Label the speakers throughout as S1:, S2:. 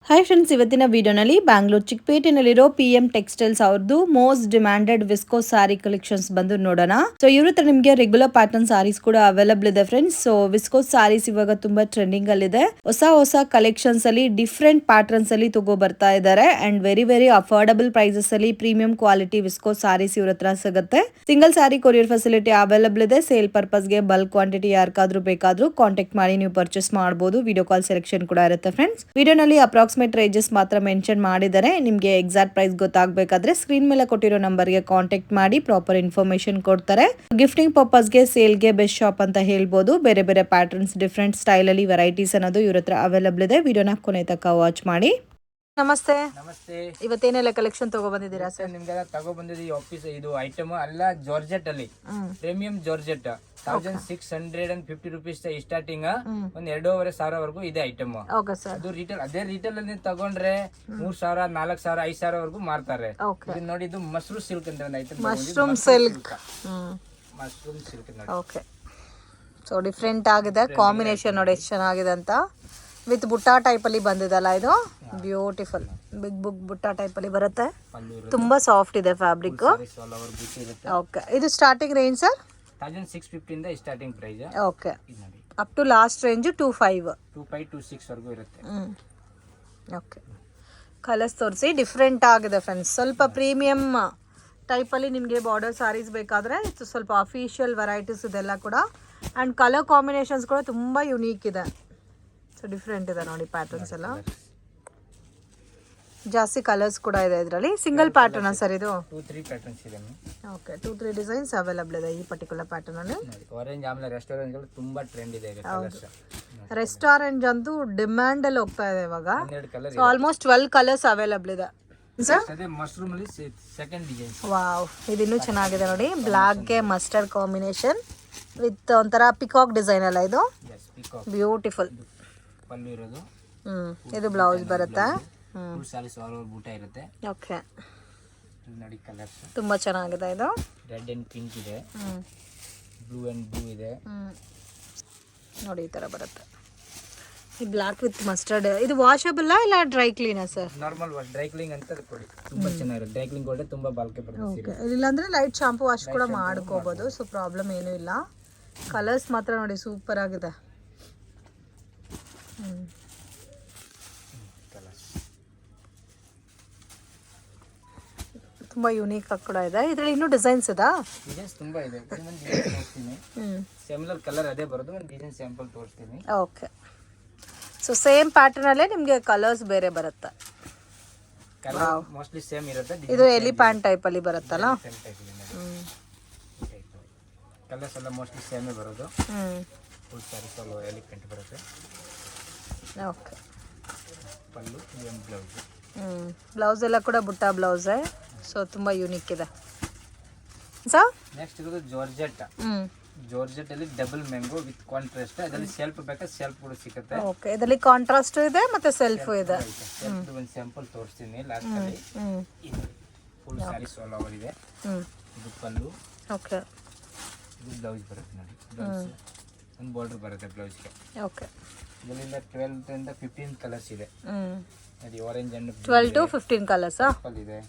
S1: Hi friends, ಇವತ್ತಿನ ವಿಡಿಯೋನಲ್ಲಿ Bangalore ಚಿಕ್ಕಪೇಟೆನಲ್ಲಿರೋ PM textiles ಅವ್ರದ್ದು ಮೋಸ್ಟ್ ಡಿಮ್ಯಾಂಡೆಡ್ ವಿಸ್ಕೋ ಸಾರಿ ಕಲೆಕ್ಷನ್ಸ್ ಬಂದು ನೋಡೋಣ. ಸೊ ಇವ್ರ ಹತ್ರ ನಿಮಗೆ ರೆಗ್ಯುಲರ್ ಪ್ಯಾಟರ್ನ್ ಸಾರೀಸ್ ಕೂಡ ಅವೈಲಬಲ್ ಇದೆ ಫ್ರೆಂಡ್ಸ್. ಸೊ ವಿಸ್ಕೋ ಸಾರೀಸ್ ಇವಾಗ ತುಂಬಾ ಟ್ರೆಂಡಿಂಗ್ ಅಲ್ಲಿ ಇದೆ. ಹೊಸ ಕಲೆಕ್ಷನ್ಸ್ ಅಲ್ಲಿ ಡಿಫ್ರೆಂಟ್ ಪ್ಯಾಟರ್ನ್ಸ್ ಅಲ್ಲಿ ತಗೋ ಬರ್ತಾ ಇದ್ದಾರೆ ಅಂಡ್ ವೆರಿ ಅಫೋರ್ಡಬಲ್ ಪ್ರೈಸಸ್ ಅಲ್ಲಿ ಪ್ರೀಮಿಯಂ ಕ್ವಾಲಿಟಿ ವಿಸ್ಕೋ ಸಾರೀಸ್ ಇವ್ರ ಹತ್ರ ಸಿಗುತ್ತೆ. ಸಿಂಗಲ್ ಸಾರಿ ಕೊರಿಯರ್ ಫೆಸಿಲಿಟಿ ಅವೈಲಬಲ್ ಇದೆ. ಸೇಲ್ ಪರ್ಪಸ್ ಗೆ ಬಲ್ಕ್ ಕ್ವಾಂಟಿಟಿ ಯಾರಿಗಾದ್ರೂ ಬೇಕಾದ್ರೂ ಕಾಂಟ್ಯಾಕ್ಟ್ ಮಾಡಿ ನೀವು ಪರ್ಚೇಸ್ ಮಾಡಬಹುದು. ವಿಡಿಯೋ ಕಾಲ್ ಸೆಲೆಕ್ಷನ್ ಕೂಡ ಇರುತ್ತೆ ಫ್ರೆಂಡ್ಸ್. ವಿಡಿಯೋನಲ್ಲಿ ಅಪ್ರಾಕ್ಸಿಮೇಟ್ ರೇಂಜಸ್ ಮಾತ್ರ ಮೆನ್ಷನ್ ಮಾಡಿದ್ದಾರೆ. ನಿಮಗೆ ಎಕ್ಸಾಕ್ಟ್ ಪ್ರೈಸ್ ಗೊತ್ತಾಗಬೇಕಾದ್ರೆ ಸ್ಕ್ರೀನ್ ಮೇಲೆ ಕೊಟ್ಟಿರೋ ನಂಬರ್ಗೆ ಕಾಂಟ್ಯಾಕ್ಟ್ ಮಾಡಿ ಪ್ರಾಪರ್ ಇನ್ಫಾರ್ಮೇಶನ್ ಕೊಡ್ತಾರೆ. ಗಿಫ್ಟಿಂಗ್ ಪರ್ಪಸ್ಗೆ ಸೇಲ್ಗೆ ಬೆಸ್ಟ್ ಶಾಪ್ ಅಂತ ಹೇಳ್ಬೋದು. ಬೇರೆ ಪ್ಯಾಟರ್ನ್ಸ್ ಡಿಫ್ರೆಂಟ್ ಸ್ಟೈಲ್ ಅಲ್ಲಿ ವೆರೈಟೀಸ್ ಅನ್ನೋದು ಇವ್ರ ಹತ್ರ ಅವೈಲಬಲ್ ಇದೆ. ವಿಡಿಯೋನ ಕೊನೆ ತನಕ ವಾಚ್ ಮಾಡಿ. ನಮಸ್ತೆ. ಇವತ್ತೇನೆಲ್ಲ ಕಲೆಕ್ಷನ್ ತಗೋ ಬಂದಿದ್ದೀರಾ ಸರ್?
S2: ನಿಮ್ಗೆಲ್ಲ ತಗೋ ಬಂದಿದ್ದೀವಿ ಆಫೀಸ್ ಇದು ಐಟಮ್ ಅಲ್ಲ ಜಾರ್ಜೆಟ್ ಅಲ್ಲಿ ಪ್ರೀಮಿಯಂ ಜಾರ್ಜೆಟ್ 1650 ರುಪೀಸ್ ಸ್ಟಾರ್ಟಿಂಗ್ ಒಂದ್ 2500 ಇದೆ ಐಟಮ್. ಅದು ರಿಟೇಲ್ ಅದೇ ರಿಟೇಲ್ ಅಲ್ಲಿ ತಗೊಂಡ್ರೆ 3000 4000 5000 ವರೆಗೂ ಮಾರ್ತಾರೆ. ನೋಡಿ ಇದು ಮಶ್ರೂಮ್ ಸಿಲ್ಕ್ ಅಂತ ಒಂದು item.
S1: Mushroom silk
S2: okay.
S1: So different ಆಗಿದೆ ಕಾಂಬಿನೇಷನ್ ನೋಡಿ ಎಷ್ಟು ಚೆನ್ನಾಗಿದೆ ಅಂತ. ವಿತ್ ಬುಟ್ಟ ಟೈಪ್ ಅಲ್ಲಿ ಬಂದಿದಲ್ಲ ಇದು ಬ್ಯೂಟಿಫುಲ್ ಬಿಗ್ ಬುಟ್ಟ ಟೈಪ್ ಅಲ್ಲಿ ಬರುತ್ತೆ. ತುಂಬಾ ಸಾಫ್ಟ್ ಇದೆ ಫ್ಯಾಬ್ರಿಕ್. ಓಕೆ, ಇದು ಸ್ಟಾರ್ಟಿಂಗ್ ರೇಂಜ್ ಸರ್
S2: 1650 ಇಂದ starting price.
S1: Okay, up to last range 2526
S2: ವರೆಗೂ ಇರುತ್ತೆ.
S1: ಓಕೆ, ಕಲರ್ಸ್ ತೋರಿಸಿ. ಡಿಫ್ರೆಂಟ್ ಆಗಿದೆ ಫ್ರೆಂಡ್ಸ್. ಸ್ವಲ್ಪ ಪ್ರೀಮಿಯಂ ಟೈಪ್ ಅಲ್ಲಿ ನಿಮಗೆ ಬಾರ್ಡರ್ ಸಾರೀಸ್ ಬೇಕಾದ್ರೆ ಇದು ಸ್ವಲ್ಪ ಅಫಿಷಿಯಲ್ ವೆರೈಟೀಸ್ ಇದೆಲ್ಲ ಕೂಡ. ಅಂಡ್ ಕಲರ್ ಕಾಂಬಿನೇಷನ್ಸ್ ಕೂಡ ತುಂಬಾ ಯುನೀಕ್ ಇದೆ. ಸೊ ಡಿಫ್ರೆಂಟ್ ಇದೆ ನೋಡಿ ಪ್ಯಾಟರ್ನ್ಸ್ ಎಲ್ಲ. ಜಾಸ್ತಿ ಕಲರ್ಸ್ ಕೂಡ ಇದೆ ಇದರಲ್ಲಿ. ಸಿಂಗಲ್ ಪ್ಯಾಟರ್ನ್ ಸರ್ ಇದು?
S2: 2-3 ಪ್ಯಾಟರ್ನ್ಸ್ ಇದೆ.
S1: ಓಕೆ, 2-3 ಡಿಸೈನ್ಸ್ ಅವೈಲಬಲ್ ಇದೆ ಈ ಪರ್ಟಿಕ್ಯುಲರ್ ಪ್ಯಾಟರ್ನ್ ಅಲ್ಲಿ.
S2: ಆರೆಂಜ್ ಆಮೇಲೆ ರೆಸ್ಟೋರೆಂಟ್ ಗಳು ತುಂಬಾ ಟ್ರೆಂಡ್ ಇದೆ ಈಗ ಕಲರ್ಸ್.
S1: ರೆಸ್ಟೋರೆಂಟ್ ಅಂತೂ ಡಿಮ್ಯಾಂಡ್ ಅಲ್ಲಿ ಹೋಗ್ತಾ ಇದೆ ಇವಾಗ. ಸೊ ಆಲ್ಮೋಸ್ಟ್ 12 ಕಲರ್ಸ್ ಅವೈಲಬಲ್ ಇದೆ ಸರ್.
S2: ಅದೇ ಮಶ್ರೂಮ್ ಅಲ್ಲಿ ಸೆಕೆಂಡ್ ಡಿಸೈನ್.
S1: ವಾವ್, ಇದು ಇನ್ನೂ ಚೆನ್ನಾಗಿದೆ ನೋಡಿ. ಬ್ಲಾಕ್ ಗೆ ಮಸ್ಟರ್ಡ್ ಕಾಂಬಿನೇಷನ್ ವಿತ್ ಒಂಥರ ಪಿಕಾಕ್ ಡಿಸೈನ್ ಅಲ್ಲ ಇದು. ಬ್ಯೂಟಿಫುಲ್
S2: ಪಲ್ಲು ಇರೋದು.
S1: ಇದು ಬ್ಲೌಸ್ ಬರುತ್ತೆ.
S2: ಫುಲ್ ಸಾರೀಸ್ ಆಲ್ ಓವರ್ ಬೂಟ ಇರುತ್ತೆ.
S1: ಓಕೆ,
S2: ನೋಡಿ ಕಲರ್ಸ್
S1: ತುಂಬಾ ಚೆನ್ನಾಗಿದೆ ಇದು.
S2: ರೆಡ್ ಅಂಡ್ ಪಿಂಕ್ ಇದೆ, ಬ್ಲೂ ಅಂಡ್ ಬ್ಲೂ ಇದೆ.
S1: ನೋಡಿ ಈ ತರ ಬರುತ್ತೆ. ಈ ಬ್ಲಾಕ್ ವಿತ್ ಮಸ್ಟರ್ಡ್ ಇದು ವಾಷಬಲ್ ಇಲ್ಲ ಡ್ರೈ ಕ್ಲೀನಾ sir?
S2: Normal wash, dry clean ಅಂತ ಕೊಡಿ. ತುಂಬಾ ಚೆನ್ನಾಗಿರುತ್ತೆ. ಡ್ರೈ ಕ್ಲೀನ್ ಕೊಟ್ಟರೆ ತುಂಬಾ ಬಾಳ್ಕೆ ಬರುತ್ತೆ.
S1: ಓಕೆ, ಇಲ್ಲಾಂದ್ರೆ ಲೈಟ್ ಶಾಂಪೂ ವಾಶ್ ಕೂಡ ಮಾಡ್ಕೋಬಹುದು. ಸೊ ಪ್ರಾಬ್ಲಮ್ ಏನೂ ಇಲ್ಲ. ಕಲರ್ಸ್ ಮಾತ್ರ ನೋಡಿ ಸೂಪರ್ ಆಗಿದೆ. ತುಂಬಾ ಯೂನಿಕ್ ಆಗಿ ಕೂಡ ಇದೆ. ಇದರಲ್ಲಿ ಇನ್ನೂ ಡಿಸೈನ್ಸ್ ಇದಾ?
S2: ಡಿಸೈನ್ಸ್ ತುಂಬಾ ಇದೆ. ಒಂದು ಡಿಸೈನ್ ತೋರಿಸ್ತೀನಿ. ಸಿಮಿಲರ್ ಕಲರ್ ಅದೇ ಬರೋದು. ಒಂದು ಡಿಸೈನ್ ಸ್ಯಾಂಪಲ್ ತೋರಿಸ್ತೀನಿ.
S1: ಓಕೆ, ಸೊ ಸೇಮ್ ಪ್ಯಾಟರ್ನ್ ಅಲ್ಲೇ ನಿಮಗೆ ಕಲರ್ಸ್ ಬೇರೆ ಬರುತ್ತೆ.
S2: ಕಲರ್ ಮೋಸ್ಟ್ಲಿ ಸೇಮ್ ಇರುತ್ತೆ.
S1: ಇದು ಎಲಿಫ್ಯಾಂಟ್ ಟೈಪ್ ಅಲ್ಲಿ ಬರುತ್ತಲ್ಲ.
S2: ಕಲರ್ಸ್ ಎಲ್ಲ ಮೋಸ್ಟ್ಲಿ ಸೇಮೇ ಬರೋದು. ಫುಲ್ ಸಾರೀಸ್ ಎಲ್ಲ ಎಲಿಫೆಂಟ್ ಬರುತ್ತೆ.
S1: ಓಕೆ,
S2: ಪಲ್ಲು ಏನು ಬ್ಲೌಸ್.
S1: ಬ್ಲೌಸ್ ಎಲ್ಲ ಕೂಡ ಬುಟ್ಟ ಬ್ಲೌಸ್. ಸೊ ತುಂಬಾ ಯೂನಿಕ್ ಇದೆ ಸರ್.
S2: ನೆಕ್ಸ್ಟ್ ಇರೋದು ಜಾರ್ಜೆಟ್. ಜಾರ್ಜೆಟ್ ಅಲ್ಲಿ ಡಬಲ್ ಮ್ಯಾಂಗೋ ವಿತ್ ಕಾಂಟ್ರಾಸ್ಟ್. ಅದರಲ್ಲಿ ಸೆಲ್ಫ್ ಬೇಕಾದ್ರೆ ಸೆಲ್ಫ್ ಕೂಡ ಸಿಗುತ್ತೆ.
S1: ಓಕೆ, ಇದರಲ್ಲಿ ಕಾಂಟ್ರಾಸ್ಟ್ ಇದೆ ಮತ್ತೆ ಸೆಲ್ಫ್ ಇದೆ.
S2: ಒಂದು ಸ್ಯಾಂಪಲ್ ತೋರಿಸ್ತೀನಿ ಲಾಸ್ಟ್ ಅಲ್ಲಿ. ಇದು ಫುಲ್ ಸಾರೀಸ್ ಆಲ್ ಓವರ್ ಇದೆ. ಇದು ಪಲ್ಲು.
S1: ಓಕೆ,
S2: ಇದು ಬ್ಲೌಸ್ ಬರುತ್ತೆ ನೋಡಿ. ಬ್ಲೌಸ್ ಒಂದು ಬಾರ್ಡರ್ ಬರುತ್ತೆ ಬ್ಲೌಸ್ಗೆ.
S1: ಓಕೆ,
S2: ಇದರಿಂದ 12 ಇಂದ 15 ಕಲರ್ಸ್ ಇದೆ. ನೋಡಿ ಆರೆಂಜ್ ಅಂಡ್
S1: 12 to 15 ಕಲರ್ಸ್
S2: ಇದೆ.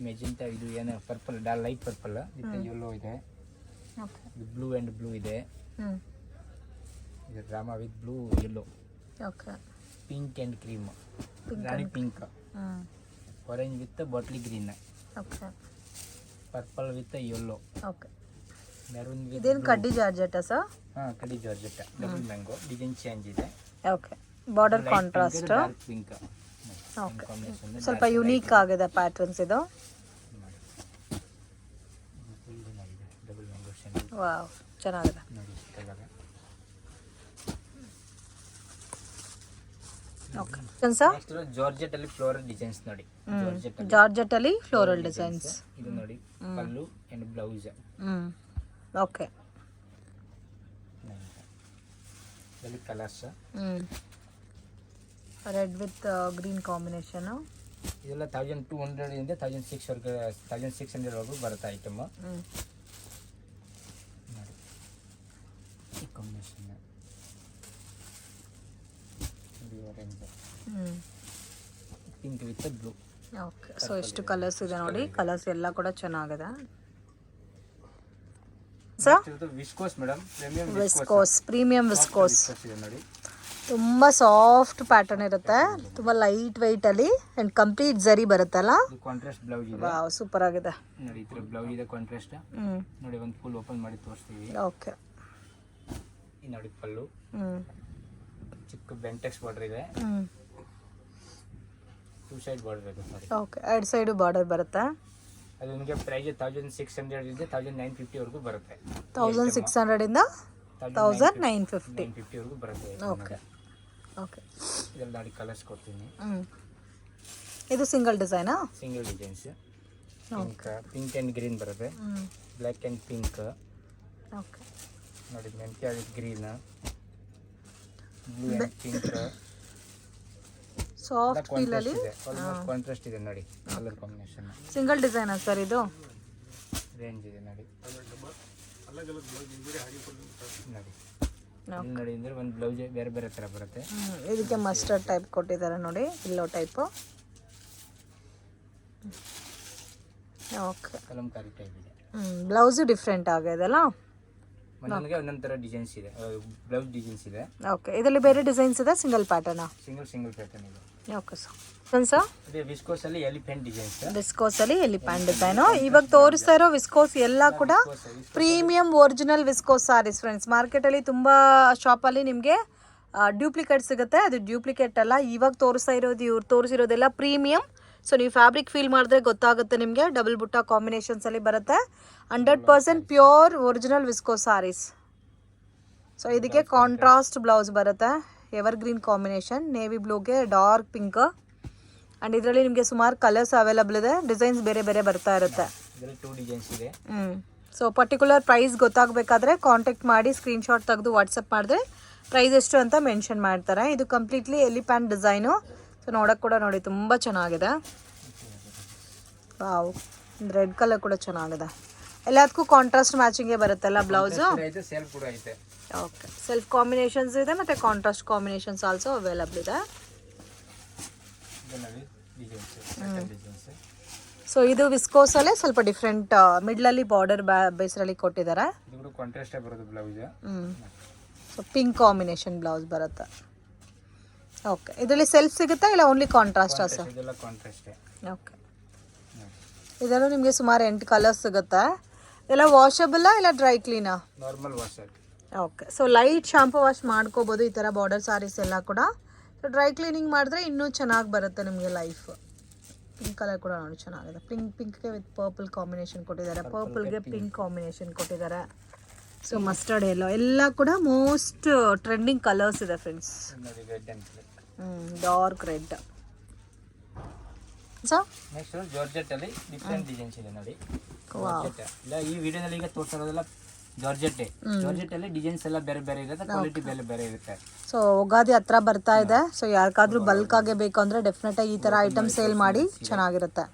S2: ಮೆಜೆಂಟಾ, ಇದು ಏನು purple, light purple with yellow ಇದೆ.
S1: ಓಕೆ,
S2: ಬ್ಲೂ ಅಂಡ್ ಬ್ಲೂ ಇದೆ. ಇದು ರಾಮಾ with blue yellow.
S1: Okay,
S2: pink and cream, rani pink. Orange with bottle green.
S1: Okay,
S2: purple with yellow.
S1: Okay,
S2: maroon with.
S1: ಇದೇನು ಕಡ್ಡಿ georgette sir?
S2: ಕಡ್ಡಿ georgette double mango. Design change ಇದೆ.
S1: Okay, border contrast.
S2: Dark pink.
S1: Okay, ಸ್ವಲ್ಪ unique ಆಗಿದೆ patterns ಇದು.
S2: Double mango shade.
S1: Wow, ಚೆನ್ನಾಗಿದೆ
S2: ನೋಡಿ colour.
S1: Okay sir,
S2: next georgette ಅಲ್ಲಿ ಫ್ಲೋರಲ್ ಡಿಸೈನ್ಸ್ ನೋಡಿ.
S1: ಜಾರ್ಜೆಟ್ ಅಲ್ಲಿ ಫ್ಲೋರಲ್ ಡಿಸೈನ್ಸ್.
S2: ಇದು ನೋಡಿ ಪಲ್ಲು ಅಂಡ್ ಬ್ಲೌಸ್.
S1: ಓಕೆ,
S2: ಇದರಲ್ಲಿ colours.
S1: Red with green combination.
S2: ಇದೆಲ್ಲ 1200 ಇಂದ 1600 ವರೆಗೂ ಬರುತ್ತೆ ಐಟಮ್. ಈ combination. Pink with blue.
S1: Okay, so ಎಷ್ಟು ಕಲರ್ಸ್ ಇದೆ ನೋಡಿ, ಕಲರ್ಸ್ ಎಲ್ಲ ಕೂಡ ಚೆನ್ನಾಗಿದೆ.
S2: Viscose madam, premium
S1: viscose, premium viscose
S2: ಇದೆ ನೋಡಿ.
S1: ತುಂಬ ಸಾಫ್ಟ್ ಪ್ಯಾಟರ್ನ್ ಇರುತ್ತೆ, ತುಂಬ ಲೈಟ್ ವೆಯ್ಟ್ ಅಲ್ಲಿ ಅಂಡ್ ಕಂಪ್ಲೀಟ್ ಜರಿ ಬರುತ್ತಲ್ಲ.
S2: ಕಾಂಟ್ರಾಸ್ಟ್ ಬ್ಲೌಸ್ ಇದೆ.
S1: ವಾವ್, ಸೂಪರ್ ಆಗಿದೆ
S2: ನೋಡಿ. ಈ ತರ ಬ್ಲೌಸ್ ಇದೆ ಕಾಂಟ್ರಾಸ್ಟ್. ನೋಡಿ ಒಂದು ಫುಲ್ ಓಪನ್ ಮಾಡಿ ತೋರಿಸ್ತೀವಿ.
S1: ಓಕೆ,
S2: ಈ ನೋಡಿ ಪಲ್ಲು, ಚಿಕ್ಕ ಬೆಂಟೆಕ್ಸ್ ಬಾರ್ಡರ್ ಇದೆ. ಟೂ ಸೈಡ್ ಬಾರ್ಡರ್ ಇದೆ. ಸಾರಿ,
S1: ಓಕೆ, ಎರಡು ಸೈಡು ಬಾರ್ಡರ್ ಬರುತ್ತೆ.
S2: ಅದು ನಿಮಗೆ ಪ್ರೈಸ್ 1600 ಇದೆ 1950 ವರೆಗೂ ಬರುತ್ತೆ.
S1: 1600 ಇಂದ 1950
S2: ವರೆಗೂ ಬರುತ್ತೆ.
S1: ಓಕೆ ಓಕೆ,
S2: ಇದರಲ್ಲಿ ನೋಡಿ ಕಲರ್ಸ್ ಕೊಡ್ತೀನಿ.
S1: ಇದು ಸಿಂಗಲ್ ಡಿಸೈನಾ?
S2: Single designs. Pink and green ಬರುತ್ತೆ, ಬ್ಲ್ಯಾಕ್ ಆ್ಯಂಡ್ ಪಿಂಕ್.
S1: ಓಕೆ,
S2: ನೋಡಿ ಮೆಂತ್ಯ green, blue and pink.
S1: Soft feel ಅಲ್ಲಿ
S2: ಆಲ್ಮೋಸ್ಟ್ ಕಾಂಟ್ರಾಸ್ಟ್ ಇದೆ ನೋಡಿ ಕಲರ್ ಕಾಂಬಿನೇಷನ್.
S1: ಸಿಂಗಲ್ ಡಿಸೈನಾ ಸರ್ ಇದು?
S2: ರೇಂಜ್ ಇದೆ ನೋಡಿ. ನೋಡಿ ನೋಡಿ ಅಂದ್ರೆ ಒಂದು ಬ್ಲೌಸ್ ಬೇರೆ ಬೇರೆ ತರ ಬರುತ್ತೆ.
S1: ಇದಕ್ಕೆ ಮಸ್ಟರ್ಡ್ ಟೈಪ್ ಕೊಟ್ಟಿದ್ದಾರೆ ನೋಡಿ, ಇಲ್ಲೋ ಟೈಪ್. ಓಕೆ,
S2: ಕಲಂಕಾರಿ ಟೈಪ್ ಇದೆ.
S1: ಬ್ಲೌಸ್ ಡಿಫ್ರೆಂಟ್ ಆಗಿದೆಲ್ಲ.
S2: ಒಂದೊಂದಿಗೆ ಒಂದೊಂದು ತರ ಡಿಸೈನ್ಸ್ ಇದೆ, ಬ್ಲೌಸ್ ಡಿಸೈನ್ಸ್ ಇದೆ.
S1: ಓಕೆ, ಇದರಲ್ಲಿ ಬೇರೆ ಡಿಸೈನ್ಸ್ ಇದೆ, ಸಿಂಗಲ್ ಪ್ಯಾಟರ್ನ್?
S2: ಸಿಂಗಲ್ ಪ್ಯಾಟರ್ನ್ ಇದೆ.
S1: ಓಕೆ ಸರ್,
S2: ಅದೇ ವಿಸ್ಕೋಸ್ ಅಲ್ಲಿ ಎಲಿಫೆಂಟ್ ಡಿಸೈನ್ಸ್.
S1: ವಿಸ್ಕೋಸ್ ಅಲ್ಲಿ ಎಲಿಫೆಂಟ್ ಡಿಸೈನ್. ಇವಾಗ ತೋರಿಸ್ತಾ ಇರೋ ವಿಸ್ಕೋಸ್ ಎಲ್ಲ ಕೂಡ premium original viscose sarees friends. Market ಅಲ್ಲಿ ತುಂಬಾ ಶಾಪ್ ಅಲ್ಲಿ ನಿಮಗೆ ಡ್ಯೂಪ್ಲಿಕೇಟ್ ಸಿಗುತ್ತೆ, ಅದು ಡ್ಯೂಪ್ಲಿಕೇಟ್ ಅಲ್ಲ. ಇವಾಗ ತೋರಿಸ್ತಾ ಇರೋದು, ಇವ್ರು ತೋರಿಸಿರೋದೆಲ್ಲ ಪ್ರೀಮಿಯಂ. ಸೊ ನೀವು ಫ್ಯಾಬ್ರಿಕ್ ಫೀಲ್ ಮಾಡಿದ್ರೆ ಗೊತ್ತಾಗುತ್ತೆ ನಿಮಗೆ. ಡಬಲ್ ಬುಟ್ಟ ಕಾಂಬಿನೇಷನ್ಸ್ ಅಲ್ಲಿ ಬರುತ್ತೆ. 100% pure original viscose saris. So ಇದಕ್ಕೆ ಕಾಂಟ್ರಾಸ್ಟ್ ಬ್ಲೌಸ್ ಬರುತ್ತೆ, ಎವರ್ ಗ್ರೀನ್ ಕಾಂಬಿನೇಷನ್, ನೇವಿ ಬ್ಲೂಗೆ ಡಾರ್ಕ್ ಪಿಂಕ್. ಅಂಡ್ ಇದರಲ್ಲಿ ನಿಮಗೆ ಸುಮಾರು ಕಲರ್ಸ್ ಅವೈಲಬಲ್ ಇದೆ, ಡಿಸೈನ್ಸ್ ಬೇರೆ ಬೇರೆ ಬರ್ತಾ ಇರುತ್ತೆ. ಸೊ ಪರ್ಟಿಕ್ಯುಲರ್ ಪ್ರೈಸ್ ಗೊತ್ತಾಗಬೇಕಾದ್ರೆ ಕಾಂಟ್ಯಾಕ್ಟ್ ಮಾಡಿ, ಸ್ಕ್ರೀನ್ಶಾಟ್ ತೆಗೆದು ವಾಟ್ಸಪ್ ಮಾಡಿದ್ರೆ ಪ್ರೈಸ್ ಎಷ್ಟು ಅಂತ ಮೆನ್ಷನ್ ಮಾಡ್ತಾರೆ. ಇದು ಕಂಪ್ಲೀಟ್ಲಿ ಎಲಿಫೆಂಟ್ ಡಿಸೈನು. ಸೊ ನೋಡೋಕೆ ಕೂಡ ನೋಡಿ ತುಂಬ ಚೆನ್ನಾಗಿದೆ. ವಾವ್, ರೆಡ್ ಕಲರ್ ಕೂಡ ಚೆನ್ನಾಗಿದೆ. ಎಲ್ಲದಕ್ಕೂ ಕಾಂಟ್ರಾಸ್ಟ್ ಮ್ಯಾಚಿಂಗೇ ಬರುತ್ತಲ್ಲ ಬ್ಲೌಸು? ಓಕೆ, ಸೆಲ್ಫ್ ಕಾಂಬಿನೇಷನ್ಸ್ ಇದೆ ಮತ್ತು ಕಾಂಟ್ರಾಸ್ಟ್ ಕಾಂಬಿನೇಷನ್ಸ್ ಆಲ್ಸೋ ಅವೈಲಬಲ್ ಇದೆ. ಸೊ ಇದು ವಿಸ್ಕೋಸ್ ಅಲ್ಲೇ ಸ್ವಲ್ಪ ಡಿಫ್ರೆಂಟ್, ಮಿಡ್ಲಲ್ಲಿ ಬಾರ್ಡರ್ ಬೇಸ್ರಲ್ಲಿ ಕೊಟ್ಟಿದ್ದಾರೆ. ಸೊ ಪಿಂಕ್ ಕಾಂಬಿನೇಷನ್ ಬ್ಲೌಸ್ ಬರುತ್ತೆ. ಓಕೆ, ಇದರಲ್ಲಿ ಸೆಲ್ಫ್ ಸಿಗುತ್ತಾ ಇಲ್ಲ ಓನ್ಲಿ ಕಾಂಟ್ರಾಸ್ಟ್ ಸರ್? ಓಕೆ, ಇದರಲ್ಲೂ ನಿಮಗೆ ಸುಮಾರು 8 ಕಲರ್ಸ್ ಸಿಗುತ್ತೆ. ಎಲ್ಲ ವಾಷಬಲ್ಲ ಇಲ್ಲ ಡ್ರೈ ಕ್ಲೀನಾ?
S2: Normal washer.
S1: Okay, so light shampoo wash ಮಾಡ್ಕೋಬೋದು ಈ ಥರ ಬಾರ್ಡರ್ ಸಾರೀಸ್ ಎಲ್ಲ ಕೂಡ. ಸೊ ಡ್ರೈ ಕ್ಲೀನಿಂಗ್ ಮಾಡಿದ್ರೆ ಇನ್ನೂ ಚೆನ್ನಾಗಿ ಬರುತ್ತೆ ನಿಮಗೆ ಲೈಫ್. ಪಿಂಕ್ ಕಲರ್ ಕೂಡ ನೋಡಿ ಚೆನ್ನಾಗಿದೆ. ಪಿಂಕ್ಗೆ ವಿತ್ ಪರ್ಪಲ್ ಕಾಂಬಿನೇಷನ್ ಕೊಟ್ಟಿದ್ದಾರೆ, ಪರ್ಪಲ್ಗೆ ಪಿಂಕ್ ಕಾಂಬಿನೇಷನ್ ಕೊಟ್ಟಿದ್ದಾರೆ. ಸೊ ಮಸ್ಟರ್ಡ್ ಎಲ್ಲೋ ಎಲ್ಲ ಕೂಡ ಮೋಸ್ಟ್ ಟ್ರೆಂಡಿಂಗ್ ಕಲರ್ಸ್ ಇದೆ friends. Dark red. Sir
S2: next georgette ಅಲ್ಲಿ ಡಿಫರೆಂಟ್ ಡಿಸೈನ್ಸ್ ಇದೆ ನೋಡಿ. ಇಲ್ಲ ಈ ವಿಡಿಯೋದಲ್ಲಿ ಈಗ ತೋರಿಸಿರೋದೆಲ್ಲ ಜಾರ್ಜೆಟ್. ಜಾರ್ಜೆಟ್ ಅಲ್ಲಿ ಡಿಸೈನ್ಸ್ ಎಲ್ಲ ಬೇರೆ ಬೇರೆ ಇರುತ್ತೆ, ಕ್ವಾಲಿಟಿ ಬೇರೆ ಬೇರೆ ಇರುತ್ತೆ.
S1: ಸೊ ಉಗಾದಿ ಹತ್ರ ಬರ್ತಾ ಇದೆ. ಸೊ ಯಾರಿಗಾದ್ರೂ ಬಲ್ಕ್ ಆಗಿ ಬೇಕು ಅಂದ್ರೆ ಡೆಫಿನೆಟ್ ಆಗಿ ಈ ತರ ಐಟಮ್ ಸೇಲ್ ಮಾಡಿ, ಚೆನ್ನಾಗಿರುತ್ತೆ.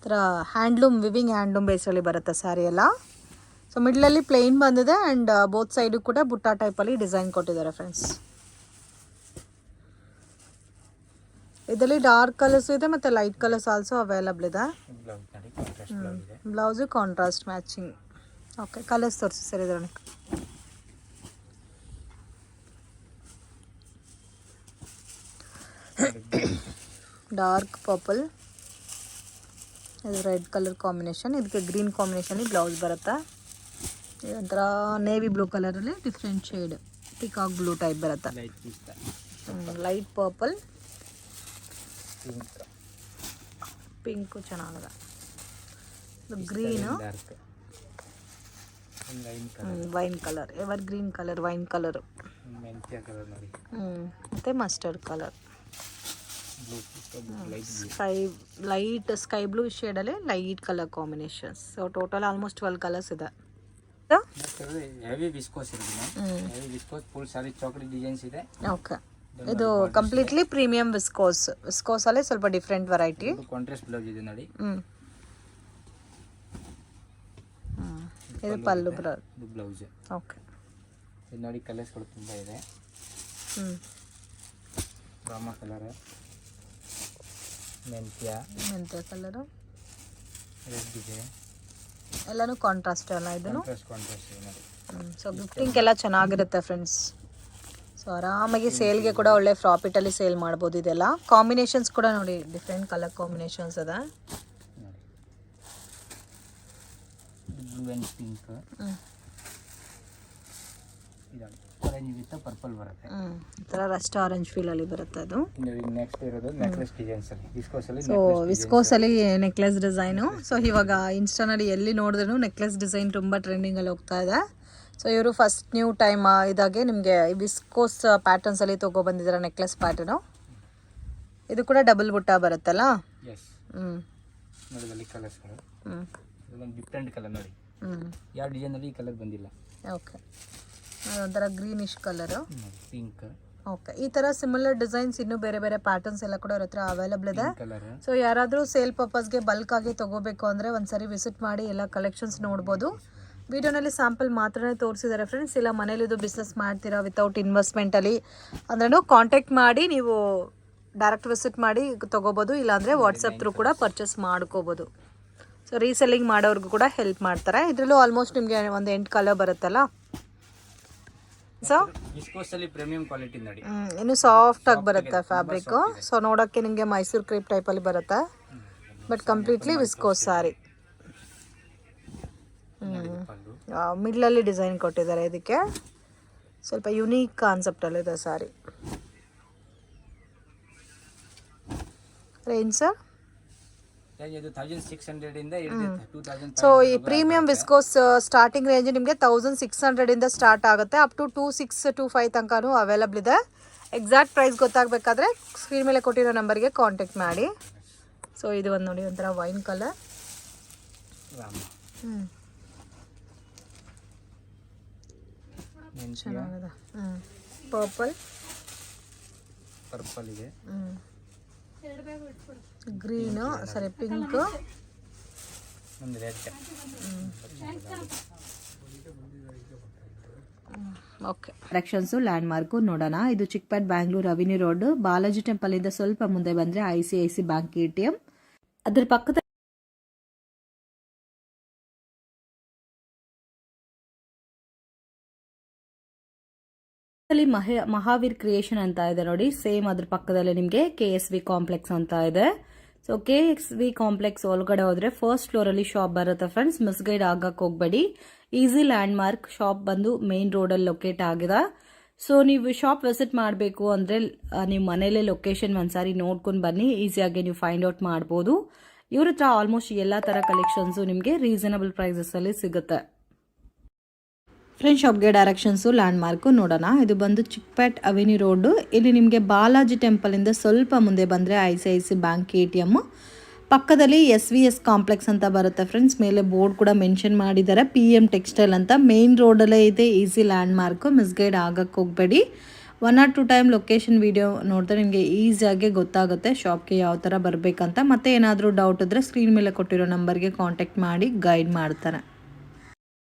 S1: ಥರ ಹ್ಯಾಂಡ್ಲೂಮ್, ವಿವಿಂಗ್ ಹ್ಯಾಂಡ್ಲೂಮ್ ಬೇಸಲ್ಲಿ ಬರುತ್ತೆ ಸ್ಯಾರಿ ಎಲ್ಲ. ಸೊ ಮಿಡ್ಲಲ್ಲಿ ಪ್ಲೇನ್ ಬಂದಿದೆ ಆ್ಯಂಡ್ ಬೋತ್ ಸೈಡು ಕೂಡ ಬುಟ್ಟ ಟೈಪಲ್ಲಿ ಡಿಸೈನ್ ಕೊಟ್ಟಿದ್ದಾರೆ ಫ್ರೆಂಡ್ಸ್. ಇದರಲ್ಲಿ ಡಾರ್ಕ್ ಕಲರ್ಸ್ ಇದೆ ಮತ್ತು ಲೈಟ್ ಕಲರ್ಸ್ ಆಲ್ಸೋ ಅವೈಲಬಲ್ ಇದೆ. Blouse contrast matching. Okay, colours ತೋರಿಸಿ ಸರ್ ಇದರಲ್ಲಿ. ಡಾರ್ಕ್ ಪರ್ಪಲ್, ಇದು ರೆಡ್ ಕಲರ್ ಕಾಂಬಿನೇಷನ್, ಇದಕ್ಕೆ ಗ್ರೀನ್ ಕಾಂಬಿನೇಷನಲ್ಲಿ ಬ್ಲೌಸ್ ಬರುತ್ತೆ. ಇದೊಂಥರ ನೇವಿ ಬ್ಲೂ ಕಲರಲ್ಲಿ different shade, peacock blue type ಬರುತ್ತೆ. ಲೈಟ್ ಪರ್ಪಲ್, ಪಿಂಕು ಚೆನ್ನಾಗಿದೆ, green, wine colour, ever green colour, wine colour, ಮತ್ತು mustard colour, light sky blue ಶೇಡಲ್ಲಿ light colour combinations. So total almost 12 colours ಇದೆ.
S2: Heavy viscose ಇದೆ, heavy viscose full ಸಾರಿ chocolate designs ಇದೆ.
S1: Okay, ಇದು completely premium viscose. Viscose ಅಲ್ಲಿ ಸ್ವಲ್ಪ different variety.
S2: Contrast blouse ಇದೆ ನೋಡಿ.
S1: ಇದು ಪಲ್ಲು ಬ್ಲೌಸ್. ಓಕೆ,
S2: ಇದು ನೋಡಿ ಕಲರ್ಸ್ಗಳು ತುಂಬ ಇದೆ. ರಾಮ ಕಲರ್, ಮೆಂತ್ಯ
S1: ಕಲರು,
S2: ರೆಡ್ ಇದೆ,
S1: ಎಲ್ಲನೂ ಕಾಂಟ್ರಾಸ್ಟ್ ಅಲ್ಲ ಇದನ್ನು.
S2: ಕಾಂಟ್ರಾಸ್ಟ್ ಇದೆ ನೋಡಿ.
S1: ಸೊ ಗಿಫ್ಟಿಂಗ್ ಎಲ್ಲ ಚೆನ್ನಾಗಿರುತ್ತೆ ಫ್ರೆಂಡ್ಸ್. ಸೊ ಆರಾಮಾಗಿ ಸೇಲ್ಗೆ ಕೂಡ ಒಳ್ಳೆ ಪ್ರಾಫಿಟಲ್ಲಿ ಸೇಲ್ ಮಾಡ್ಬೋದು. ಇದೆಲ್ಲ ಕಾಂಬಿನೇಷನ್ಸ್ ಕೂಡ ನೋಡಿ, ಡಿಫ್ರೆಂಟ್ ಕಲರ್ ಕಾಂಬಿನೇಷನ್ಸ್ ಅದ.
S2: Blue and pink, orange with purple ಬರುತ್ತೆ.
S1: ಈ ಥರ ರಸ್ಟ್ ಆರೆಂಜ್ ಫೀಲಲ್ಲಿ ಬರುತ್ತೆ ಅದು.
S2: ನೆಕ್ಸ್ಟ್ ಇರೋದು ನೆಕ್ಲೆಸ್ ಡಿಸೈನ್ಸ್ ಅಲ್ಲಿ,
S1: ಸೊ ವಿಸ್ಕೋಸಲ್ಲಿ ನೆಕ್ಲೆಸ್ ಡಿಸೈನು. ಸೊ ಇವಾಗ ಇನ್ಸ್ಟಾನಲ್ಲಿ ಎಲ್ಲಿ ನೋಡಿದ್ರೂ ನೆಕ್ಲೆಸ್ ಡಿಸೈನ್ ತುಂಬ ಟ್ರೆಂಡಿಂಗಲ್ಲಿ ಹೋಗ್ತಾ ಇದೆ. ಸೊ ಇವರು ಫಸ್ಟ್ ನ್ಯೂ ಟೈಮ್ ಇದಾಗೆ ನಿಮಗೆ ವಿಸ್ಕೋಸ್ ಪ್ಯಾಟರ್ನ್ಸಲ್ಲಿ ತೊಗೊಬಂದಿದ್ದಾರೆ ನೆಕ್ಲೆಸ್ ಪ್ಯಾಟರ್ನು. ಇದು ಕೂಡ ಡಬಲ್ ಬುಟ್ಟ ಬರುತ್ತಲ್ಲ.
S2: ನೋಡಿ ಕಲರ್ಸ್ಗಳು, ಡಿಫ್ರೆಂಟ್ ಕಲರ್ ನೋಡಿ. ಯಾವ ಡಿಸೈನಲ್ಲಿ ಈ ಕಲರ್ ಬಂದಿಲ್ಲ.
S1: ಓಕೆ, ಅದೊಂಥರ ಗ್ರೀನಿಶ್ ಕಲರು,
S2: ಪಿಂಕ್.
S1: ಓಕೆ, ಈ ಥರ ಸಿಮಿಲರ್ ಡಿಸೈನ್ಸ್ ಇನ್ನೂ ಬೇರೆ ಬೇರೆ ಪ್ಯಾಟರ್ನ್ಸ್ ಎಲ್ಲ ಕೂಡ ಅವ್ರ ಹತ್ರ ಅವೈಲಬಲ್ ಇದೆ.
S2: ಕಲರ್.
S1: ಸೊ ಯಾರಾದರೂ ಸೇಲ್ ಪರ್ಪಸ್ಗೆ ಬಲ್ಕ್ ಆಗಿ ತೊಗೋಬೇಕು ಅಂದರೆ ಒಂದ್ಸರಿ ವಿಸಿಟ್ ಮಾಡಿ ಎಲ್ಲ ಕಲೆಕ್ಷನ್ಸ್ ನೋಡ್ಬೋದು. ವಿಡಿಯೋನಲ್ಲಿ ಸ್ಯಾಂಪಲ್ ಮಾತ್ರನೇ ತೋರಿಸಿದ್ದಾರೆ ಫ್ರೆಂಡ್ಸ್. ಇಲ್ಲ ಮನೇಲಿ ಇದು ಬಿಸ್ನೆಸ್ ಮಾಡ್ತೀರಾ ವಿತೌಟ್ ಇನ್ವೆಸ್ಟ್ಮೆಂಟಲ್ಲಿ ಅಂದ್ರೂ ಕಾಂಟ್ಯಾಕ್ಟ್ ಮಾಡಿ ನೀವು ಡೈರೆಕ್ಟ್ ವಿಸಿಟ್ ಮಾಡಿ ತೊಗೋಬೋದು. ಇಲ್ಲಾಂದರೆ ವಾಟ್ಸಪ್ ಥ್ರೂ ಕೂಡ ಪರ್ಚೇಸ್ ಮಾಡ್ಕೋಬೋದು. ಸೊ ರೀಸೆಲ್ಲಿಂಗ್ ಮಾಡೋರ್ಗೂ ಕೂಡ ಹೆಲ್ಪ್ ಮಾಡ್ತಾರೆ. ಇದರಲ್ಲೂ ಆಲ್ಮೋಸ್ಟ್ ನಿಮಗೆ ಒಂದು 8 ಕಲರ್ ಬರುತ್ತಲ್ಲ. ಸೊ
S2: ವಿಸ್ಕೋಸಲ್ಲಿ ಪ್ರೀಮಿಯಂ ಕ್ವಾಲಿಟಿ ನೋಡಿ,
S1: ಇನ್ನು ಸಾಫ್ಟ್ ಆಗಿ ಬರುತ್ತೆ ಫ್ಯಾಬ್ರಿಕ್ಕು. ಸೊ ನೋಡೋಕ್ಕೆ ನಿಮಗೆ ಮೈಸೂರು ಕ್ರೇಪ್ ಟೈಪಲ್ಲಿ ಬರುತ್ತೆ, ಬಟ್ ಕಂಪ್ಲೀಟ್ಲಿ ವಿಸ್ಕೋಸ್ ಸಾರಿ. ಮಿಡ್ಲಲ್ಲಿ ಡಿಸೈನ್ ಕೊಟ್ಟಿದ್ದಾರೆ. ಇದಕ್ಕೆ ಸ್ವಲ್ಪ ಯುನೀಕ್ ಕಾನ್ಸೆಪ್ಟಲ್ಲಿದೆ ಸಾರಿ. Range sir? ಸೊ ಈ ಪ್ರೀಮಿಯಂ ವಿಸ್ಕೋಸ್ ಸ್ಟಾರ್ಟಿಂಗ್ ರೇಂಜ್ ನಿಮಗೆ 1600 ಸ್ಟಾರ್ಟ್ ಆಗುತ್ತೆ, ಅಪ್ ಟು 2625 ತನಕನೂ ಅವೈಲಬಲ್ ಇದೆ. ಎಕ್ಸಾಕ್ಟ್ ಪ್ರೈಸ್ ಗೊತ್ತಾಗಬೇಕಾದ್ರೆ ಸ್ಕ್ರೀನ್ ಮೇಲೆ ಕೊಟ್ಟಿರೋ ನಂಬರ್ಗೆ ಕಾಂಟ್ಯಾಕ್ಟ್ ಮಾಡಿ. ಸೊ ಇದು ಒಂದು ನೋಡಿ, ಒಂಥರ ವೈನ್ ಕಲರ್. ಚೆನ್ನಾಗಿದೆ.
S2: ಪರ್ಪಲ್ ಇದೆ,
S1: ಗ್ರೀನು, ಸಾರಿ ಪಿಂಕ್,
S2: ಒಂದು red.
S1: Okay, directions land mark ನೋಡೋಣ. ಇದು ಚಿಕ್ಕಪೇಟ್ ಬ್ಯಾಂಗ್ಳೂರ್ ಅವಿನಿ ರೋಡ್, ಬಾಲಾಜಿ ಟೆಂಪಲ್ ಇಂದ ಸ್ವಲ್ಪ ಮುಂದೆ ಬಂದರೆ ICICI ಬ್ಯಾಂಕ್ ATM. ಅದ್ರ ಪಕ್ಕದ ಮಹಾವೀರ್ ಕ್ರಿಯೇಷನ್ ಅಂತ ಇದೆ ನೋಡಿ. ಸೇಮ್ ಅದ್ರ ಪಕ್ಕದಲ್ಲಿ ನಿಮಗೆ KSV ಕಾಂಪ್ಲೆಕ್ಸ್ ಅಂತ ಇದೆ. ಸೊ KSV ಕಾಂಪ್ಲೆಕ್ಸ್ ಒಳಗಡೆ ಹೋದ್ರೆ ಫಸ್ಟ್ ಫ್ಲೋರ್ ಅಲ್ಲಿ ಶಾಪ್ ಬರುತ್ತೆ ಫ್ರೆಂಡ್ಸ್. ಮಿಸ್ಗೈಡ್ ಆಗಕ್ಕೆ ಹೋಗ್ಬೇಡಿ. Easy land mark. ಶಾಪ್ ಬಂದು ಮೇನ್ ರೋಡ್ ಅಲ್ಲಿ ಲೊಕೇಟ್ ಆಗಿದೆ. ಸೊ ನೀವು ಶಾಪ್ ವಿಸಿಟ್ ಮಾಡಬೇಕು ಅಂದ್ರೆ ನೀವು ಮನೇಲೆ ಲೊಕೇಶನ್ ಒಂದ್ಸಾರಿ ನೋಡ್ಕೊಂಡು ಬನ್ನಿ, ಈಸಿಯಾಗಿ ನೀವು ಫೈಂಡ್ ಔಟ್ ಮಾಡ್ಬೋದು. ಇವ್ರ ಹತ್ರ ಆಲ್ಮೋಸ್ಟ್ ಎಲ್ಲಾ ತರ ಕಲೆಕ್ಷನ್ಸ್ ನಿಮಗೆ ರೀಸನಬಲ್ ಪ್ರೈಸಸ್ ಅಲ್ಲಿ ಸಿಗುತ್ತೆ. ಫ್ರೆಂಡ್ ಶಾಪ್ಗೆ ಡೈರೆಕ್ಷನ್ಸು ಲ್ಯಾಂಡ್ ಮಾರ್ಕು ನೋಡೋಣ. ಇದು ಬಂದು ಚಿಕ್ಕಪೇಟ್ ಅವೆನ್ಯೂ ರೋಡು. ಇಲ್ಲಿ ನಿಮಗೆ ಬಾಲಾಜಿ ಟೆಂಪಲಿಂದ ಸ್ವಲ್ಪ ಮುಂದೆ ಬಂದರೆ ICICI ಬ್ಯಾಂಕ್ ATM. ಪಕ್ಕದಲ್ಲಿ SVS ಕಾಂಪ್ಲೆಕ್ಸ್ ಅಂತ ಬರುತ್ತೆ ಫ್ರೆಂಡ್ಸ್. ಮೇಲೆ ಬೋರ್ಡ್ ಕೂಡ ಮೆನ್ಷನ್ ಮಾಡಿದ್ದಾರೆ, PM ಟೆಕ್ಸ್ಟೈಲ್ ಅಂತ. ಮೇನ್ ರೋಡಲ್ಲೇ ಇದೆ, ಈಸಿ ಲ್ಯಾಂಡ್ ಮಾರ್ಕು. ಮಿಸ್ಗೈಡ್ ಆಗಕ್ಕೆ ಹೋಗಬೇಡಿ. 1 or 2 ಟೈಮ್ ಲೊಕೇಶನ್ ವಿಡಿಯೋ ನೋಡಿದ್ರೆ ನಿಮಗೆ ಈಸಿಯಾಗಿ ಗೊತ್ತಾಗುತ್ತೆ ಶಾಪ್ಗೆ ಯಾವ ಥರ ಬರಬೇಕಂತ. ಮತ್ತೆ ಏನಾದರೂ ಡೌಟ್ ಇದ್ದರೆ ಸ್ಕ್ರೀನ್ ಮೇಲೆ ಕೊಟ್ಟಿರೋ ನಂಬರ್ಗೆ ಕಾಂಟ್ಯಾಕ್ಟ್ ಮಾಡಿ ಗೈಡ್ ಮಾಡ್ತಾರೆ.